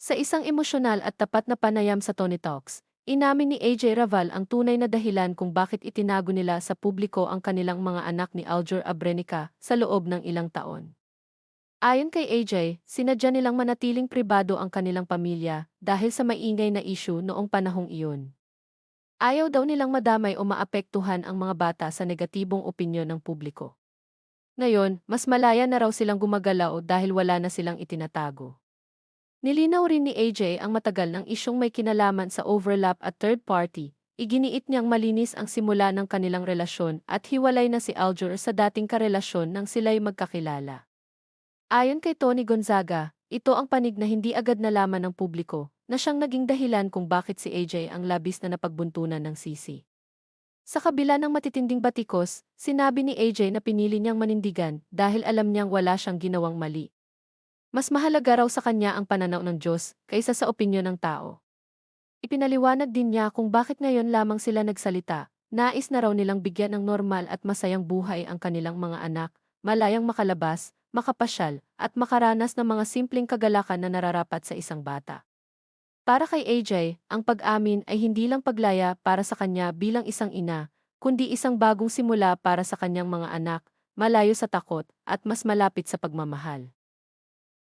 Sa isang emosyonal at tapat na panayam sa Tony Talks, inamin ni AJ Raval ang tunay na dahilan kung bakit itinago nila sa publiko ang kanilang mga anak ni Aljur Abrenica sa loob ng ilang taon. Ayon kay AJ, sinadya nilang manatiling pribado ang kanilang pamilya dahil sa maingay na issue noong panahong iyon. Ayaw daw nilang madamay o maapektuhan ang mga bata sa negatibong opinyon ng publiko. Ngayon, mas malaya na raw silang gumagalaw dahil wala na silang itinatago. Nilinaw rin ni AJ ang matagal ng isyong may kinalaman sa overlap at third party. Iginiit niyang malinis ang simula ng kanilang relasyon at hiwalay na si Aljur sa dating karelasyon nang sila'y magkakilala. Ayon kay Tony Gonzaga, ito ang panig na hindi agad nalaman ng publiko na siyang naging dahilan kung bakit si AJ ang labis na napagbuntunan ng sisi. Sa kabila ng matitinding batikos, sinabi ni AJ na pinili niyang manindigan dahil alam niyang wala siyang ginawang mali. Mas mahalaga raw sa kanya ang pananaw ng Diyos kaysa sa opinyon ng tao. Ipinaliwanag din niya kung bakit ngayon lamang sila nagsalita. Nais na raw nilang bigyan ng normal at masayang buhay ang kanilang mga anak, malayang makalabas, makapasyal, at makaranas ng mga simpleng kagalakan na nararapat sa isang bata. Para kay AJ, ang pag-amin ay hindi lang paglaya para sa kanya bilang isang ina, kundi isang bagong simula para sa kanyang mga anak, malayo sa takot, at mas malapit sa pagmamahal.